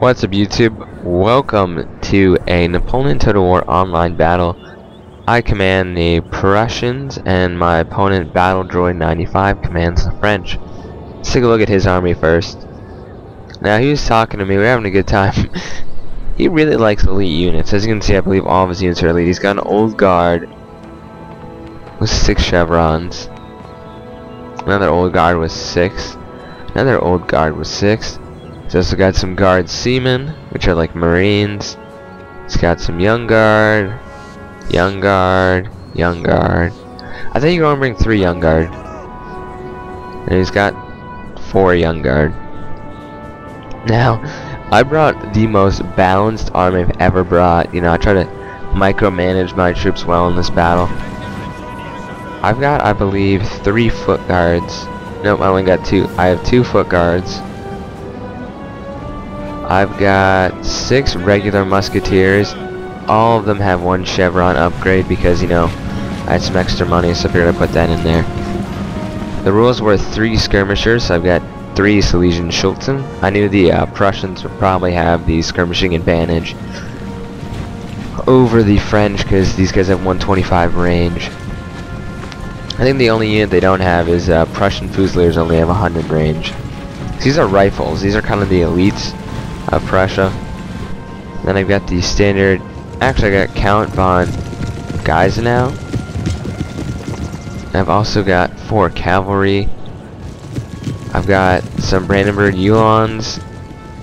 What's up, YouTube? Welcome to a Napoleon Total War online battle. I command the Prussians and my opponent, Battle Droid 95, commands the French. Let's take a look at his army first. Now, he was talking to me, we're having a good time. He really likes elite units. As you can see, I believe all of his units are elite. He's got an old guard with 6 chevrons. Another old guard with 6. Another old guard with 6. He's also got some guard seamen, which are like marines. He's got some young guard, young guard, young guard. I think you're gonna bring 3 young guard. And he's got 4 young guard. Now, I brought the most balanced army I've ever brought. You know, I try to micromanage my troops well in this battle. I've got, I believe, 3 foot guards. Nope, I only got 2. I have 2 foot guards. I've got 6 regular musketeers. All of them have 1 chevron upgrade because, you know, I had some extra money, so I figured I'd put that in there. The rules were 3 skirmishers, so I've got 3 Silesian Schultzen. I knew the Prussians would probably have the skirmishing advantage over the French because these guys have 125 range. I think the only unit they don't have is Prussian Fusiliers only have 100 range. These are rifles. These are kind of the elites of Prussia. Then I've got the standard. Actually, I got Count von Geisenau. I've also got 4 cavalry. I've got some Brandenburg Uhlans.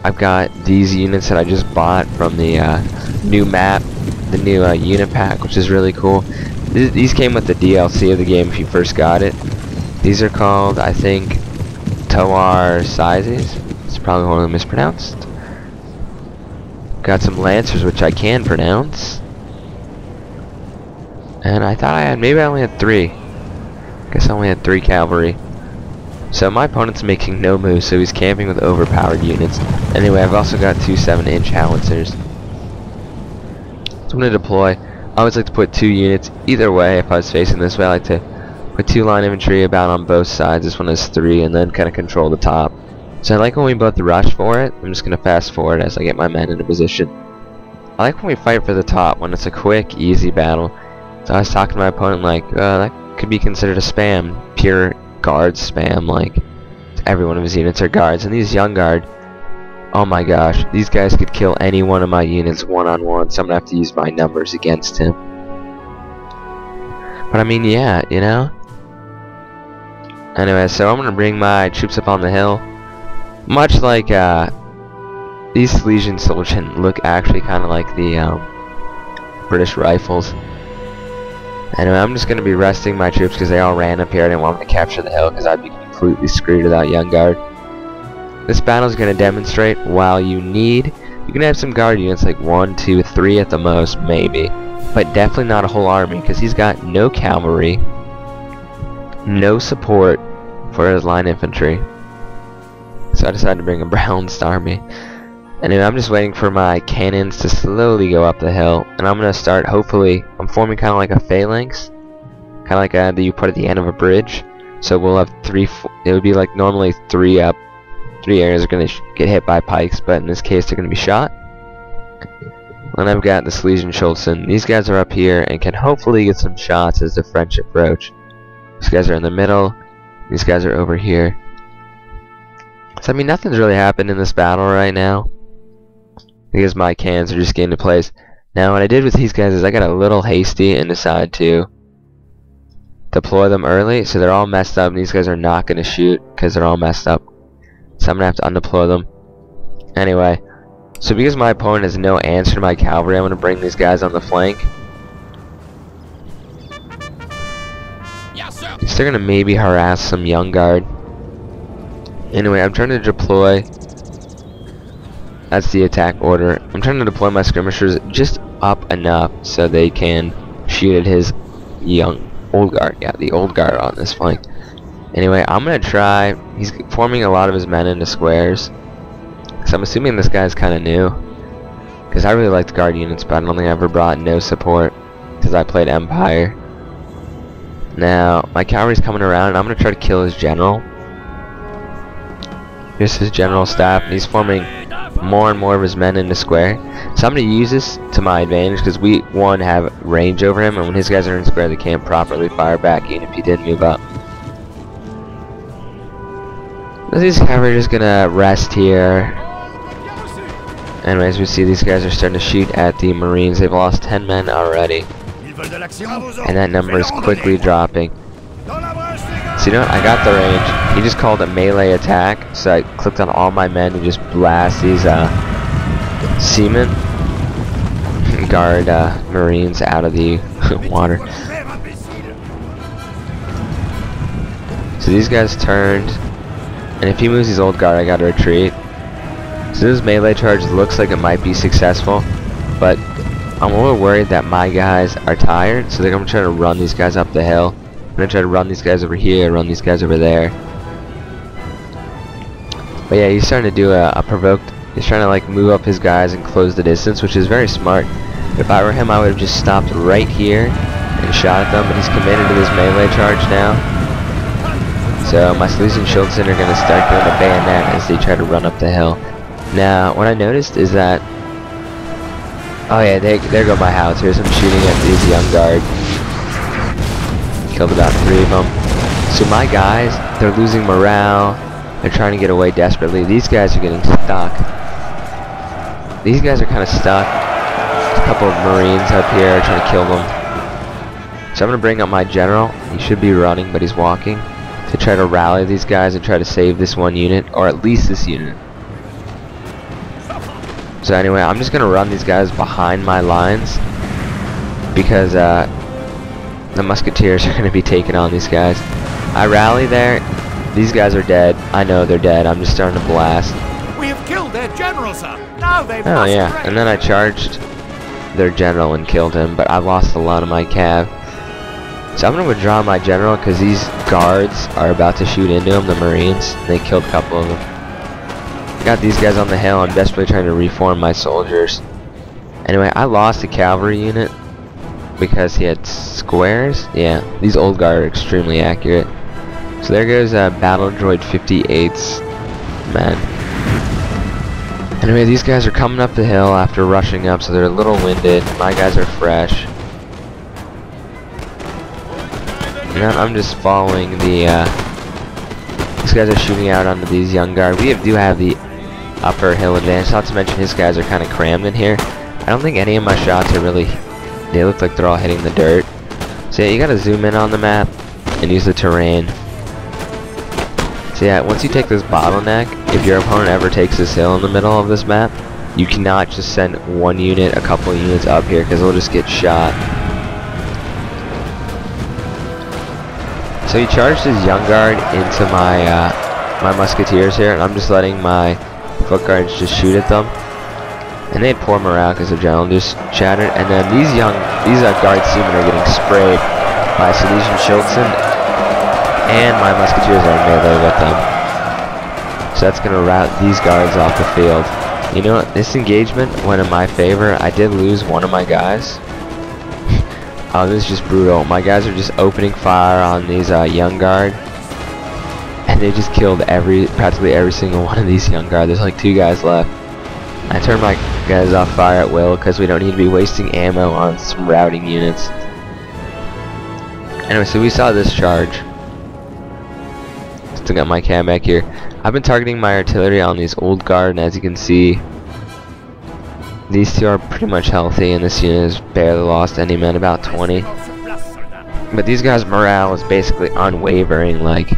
I've got these units that I just bought from the new map, the new unit pack, which is really cool. These came with the DLC of the game if you first got it. These are called, I think, Toar Sizes. It's probably one of them mispronounced. Got some Lancers, which I can pronounce. And I thought I had, maybe I only had 3. Guess I only had 3 cavalry. So my opponent's making no moves, so he's camping with overpowered units. Anyway, I've also got 2 7-inch howitzers. So I'm going to deploy. I always like to put 2 units. Either way, if I was facing this way, I like to put 2 line infantry about on both sides. This one has 3, and then kind of control the top. So I like when we both rush for it. I'm just going to fast forward as I get my men into position. I like when we fight for the top, when it's a quick, easy battle. So I was talking to my opponent like, that could be considered a spam. Pure guard spam, like every one of his units are guards. And these young guard, oh my gosh, these guys could kill any one of my units one-on-one, so I'm going to have to use my numbers against him. But I mean, yeah, you know? Anyway, so I'm going to bring my troops up on the hill. Much like these Silesian soldiers look actually kind of like the British rifles. Anyway, I'm just going to be resting my troops because they all ran up here. I didn't want them to capture the hill because I'd be completely screwed without young guard. This battle is going to demonstrate while you can have some guard units like 1, 2, 3 at the most, maybe. But definitely not a whole army because he's got no cavalry, no support for his line infantry. So I decided to bring a balanced army. Anyway, I'm just waiting for my cannons to slowly go up the hill. And I'm going to start, hopefully, I'm forming kind of like a phalanx. Kind of like that you put at the end of a bridge. So we'll have 3, it would be like normally 3 areas are going to get hit by pikes. But in this case, they're going to be shot. And I've got the Silesian Schultzen. These guys are up here and can hopefully get some shots as the French approach. These guys are in the middle. These guys are over here. So I mean, nothing's really happened in this battle right now because my cannons are just getting into place. Now what I did with these guys is I got a little hasty and decided to deploy them early, so they're all messed up and these guys are not going to shoot because they're all messed up. So I'm going to have to undeploy them. Anyway, so because my opponent has no answer to my cavalry, I'm going to bring these guys on the flank. Yes, sir. So they're going to maybe harass some young guard. Anyway, I'm trying to deploy. That's the attack order. I'm trying to deploy my skirmishers just up enough so they can shoot at his old guard. Yeah, the old guard on this flank. Anyway, I'm gonna try. He's forming a lot of his men into squares. So I'm assuming this guy's kind of new. Because I really like the guard units, but I don't think I ever brought no support because I played Empire. Now, my cavalry's coming around, and I'm gonna try to kill his general. Here's his general staff, and he's forming more and more of his men in the square. So I'm going to use this to my advantage because we, one, have range over him, and when his guys are in square, they can't properly fire back even if he did move up. So these guys are just going to rest here. Anyways, we see these guys are starting to shoot at the Marines. They've lost 10 men already. And that number is quickly dropping. So you know what? I got the range. He just called a melee attack. So I clicked on all my men to just blast these seamen. Guard Marines out of the water. So these guys turned. And if he moves his old guard, I gotta retreat. So this melee charge looks like it might be successful, but I'm a little worried that my guys are tired, so they're gonna try to run these guys up the hill. I'm gonna try to run these guys over here, run these guys over there. But yeah, he's starting to do a provoked. He's trying to like move up his guys and close the distance, which is very smart. If I were him, I would have just stopped right here and shot at them, but he's committed to this melee charge now. So my Silesian Schultzen are going to start doing a bayonet as they try to run up the hill. Now, what I noticed is that... Oh yeah, there go my howitzers. I'm shooting at these young guard. Killed about 3 of them. So my guys, they're losing morale. They're trying to get away desperately. These guys are getting stuck. These guys are kind of stuck. There's a couple of Marines up here trying to kill them. So I'm going to bring up my general. He should be running, but he's walking. To try to rally these guys and try to save this one unit, or at least this unit. So anyway, I'm just gonna run these guys behind my lines because the musketeers are gonna be taking on these guys. I rally there. These guys are dead. I know they're dead. I'm just starting to blast. We have killed their general, sir. Now they've Oh yeah, and then I charged their general and killed him, but I lost a lot of my cav. So I'm going to withdraw my general because these guards are about to shoot into him, the Marines. They killed a couple of them. I got these guys on the hill. I'm desperately trying to reform my soldiers. Anyway, I lost a cavalry unit because he had squares. Yeah, these old guard are extremely accurate. So there goes Battle Droid 58's men. Anyway, these guys are coming up the hill after rushing up, so they're a little winded. My guys are fresh. And I'm just following the, these guys are shooting out onto these young guard. We do have the upper hill advantage, not to mention his guys are kind of crammed in here. I don't think any of my shots are really, they look like they're all hitting the dirt. So yeah, you gotta zoom in on the map and use the terrain. So yeah, once you take this bottleneck, if your opponent ever takes this hill in the middle of this map, you cannot just send one unit, a couple units up here, because they'll just get shot. So he charged his young guard into my my musketeers here, and I'm just letting my foot guards just shoot at them. And they had poor morale because their general just shattered. And then these guard seamen are getting sprayed by Silesian Schultzen, and my musketeers are in melee with them. So that's gonna rout these guards off the field. You know what? This engagement went in my favor. I did lose one of my guys. Oh, this is just brutal. My guys are just opening fire on these young guard, and they just killed practically every single one of these young guard. There's like 2 guys left. I turned my guys off fire at will because we don't need to be wasting ammo on some routing units. Anyway, so we saw this charge. Still got my cam back here. I've been targeting my artillery on these old guard, and as you can see, these 2 are pretty much healthy, and this unit has barely lost any men, about 20. But these guys' morale is basically unwavering, like,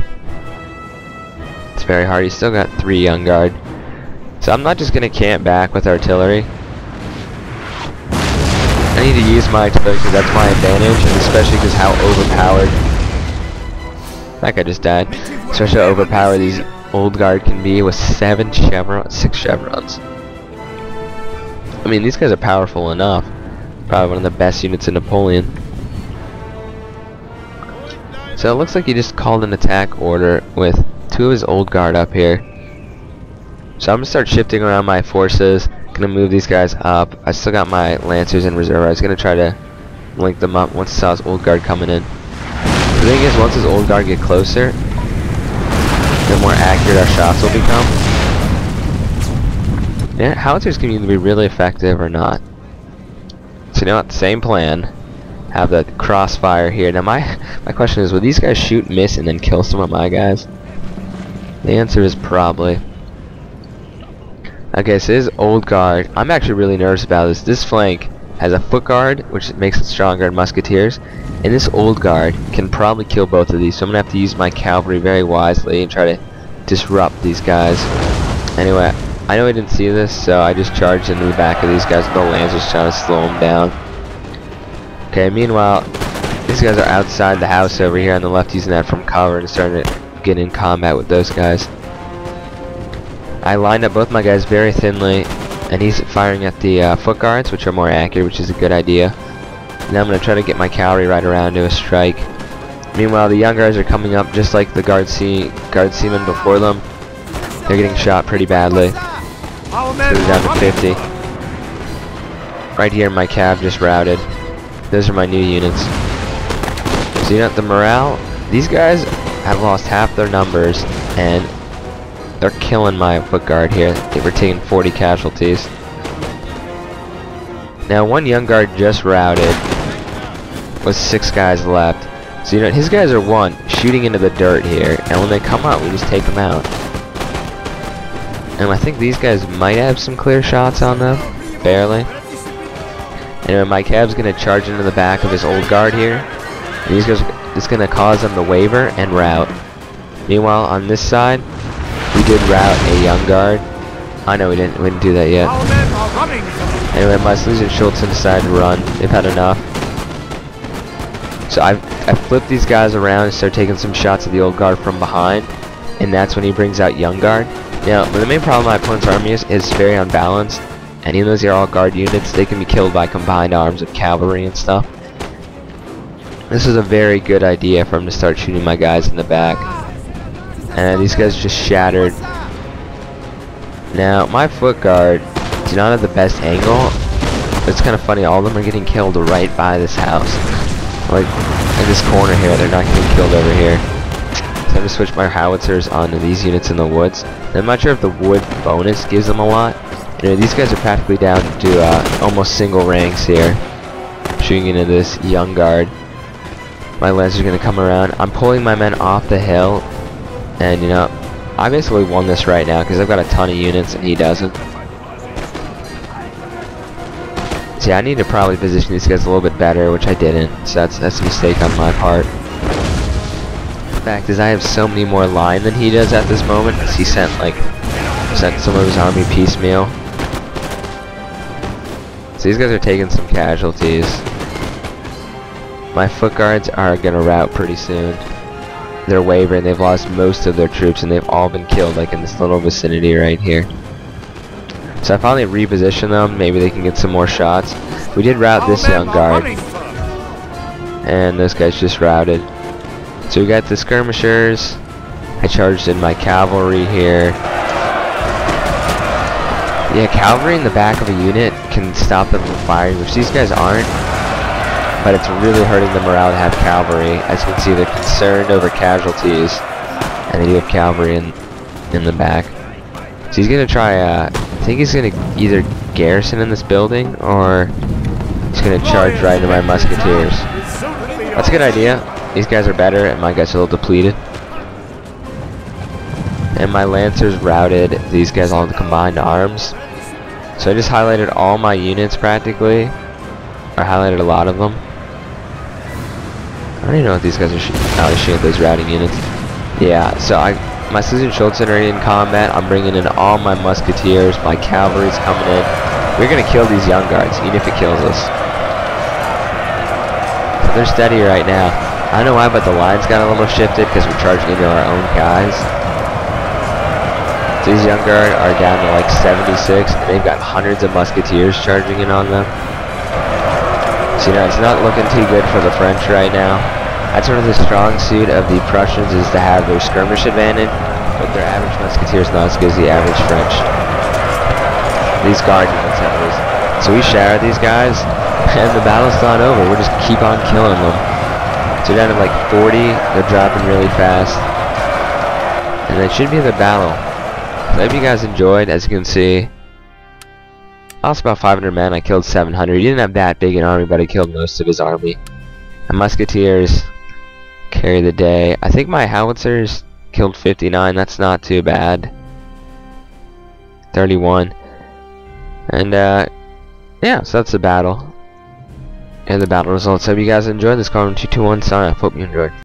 it's very hard. He's still got 3 young guard. So I'm not just going to camp back with artillery. I need to use my artillery because that's my advantage, and especially because how overpowered, that guy just died, especially how overpowered these old guard can be with 6 chevrons. I mean, these guys are powerful enough. Probably one of the best units in Napoleon. So it looks like he just called an attack order with 2 of his old guard up here. So I'm going to start shifting around my forces. Going to move these guys up. I still got my lancers in reserve. I was going to try to link them up once I saw his old guard coming in. The thing is, once his old guard get closer, the more accurate our shots will become. Yeah, howitzers can either be really effective or not. So you know what? Same plan. Have the crossfire here. Now my question is, will these guys shoot, miss, and then kill some of my guys? The answer is probably. Okay, so this is old guard. I'm actually really nervous about this. This flank has a foot guard, which makes it stronger in musketeers, and this old guard can probably kill both of these. So I'm gonna have to use my cavalry very wisely and try to disrupt these guys. Anyway, I know I didn't see this, so I just charged into the back of these guys with the lancers, trying to slow them down. Okay, meanwhile, these guys are outside the house over here on the left, using that from cover and starting to get in combat with those guys. I lined up both my guys very thinly, and he's firing at the foot guards, which are more accurate, which is a good idea. Now I'm going to try to get my cavalry right around to a strike. Meanwhile, the young guards are coming up just like the guard seamen before them. They're getting shot pretty badly. They're down to 50. Right here, my cav just routed. Those are my new units. So you know, the morale, these guys have lost half their numbers, and they're killing my foot guard here. They were taking 40 casualties. Now one young guard just routed with 6 guys left. So you know, his guys are shooting into the dirt here, and when they come out, we just take them out. And I think these guys might have some clear shots on them, barely. Anyway, my cav's gonna charge into the back of his old guard here. And these guys, it's gonna cause them to waver and rout. Meanwhile, on this side, we did rout a young guard. I know we didn't do that yet. Anyway, my Sleaze and Schultzen decided to run. They've had enough. So I flipped these guys around and start taking some shots at the old guard from behind, and that's when he brings out young guard. Now, the main problem my opponent's army is very unbalanced, and even though these are all guard units, they can be killed by combined arms of cavalry and stuff. This is a very good idea for him to start shooting my guys in the back. And these guys just shattered. Now, my foot guard do not have the best angle. It's kind of funny, all of them are getting killed right by this house. Like, in this corner here, they're not getting killed over here. So I'm going to switch my howitzers onto these units in the woods. And I'm not sure if the wood bonus gives them a lot. You know, these guys are practically down to almost single ranks here, shooting into this young guard. My lancers are going to come around. I'm pulling my men off the hill, and you know, I basically won this right now because I've got a ton of units and he doesn't. See, I need to probably position these guys a little bit better, which I didn't, so that's a mistake on my part. The fact is, I have so many more line than he does at this moment, because he sent some of his army piecemeal. So these guys are taking some casualties. My foot guards are gonna rout pretty soon. They're wavering, they've lost most of their troops, and they've all been killed, like in this little vicinity right here. So I finally repositioned them, maybe they can get some more shots. We did rout this young guard, and those guys just routed. So we got the skirmishers. I charged in my cavalry here. Yeah, cavalry in the back of a unit can stop them from firing, which these guys aren't. But it's really hurting the morale to have cavalry. As you can see, they're concerned over casualties, and they do have cavalry in the back. So he's gonna try, I think he's gonna either garrison in this building, or he's gonna charge right into my musketeers. That's a good idea. These guys are better, and my guys are a little depleted. And my lancers routed these guys all with combined arms. So I just highlighted all my units practically, or highlighted a lot of them. I don't even know what these guys are shooting. Oh, they're shooting at those routing units. Yeah, so my Sleaze and Schultzen are in combat. I'm bringing in all my musketeers. My cavalry's coming in. We're gonna kill these young guards, even if it kills us. So they're steady right now. I don't know why, but the lines got a little shifted because we're charging into our own guys. So these young guard are down to like 76, and they've got hundreds of musketeers charging in on them. So you know, it's not looking too good for the French right now. That's one of the strong suit of the Prussians, is to have their skirmish advantage, but their average musketeer is not as good as the average French. These guard units at least. So we shower these guys, and the battle's not over. We'll just keep on killing them. So down to like 40, they're dropping really fast. And that should be the battle. So I hope you guys enjoyed. As you can see, lost about 500 men. I killed 700. He didn't have that big an army, but I killed most of his army. My musketeers carry the day. I think my howitzers killed 59. That's not too bad. 31. And yeah, so that's the battle and the battle results. Hope you guys enjoyed this. Carbon 221 sign. I hope you enjoyed.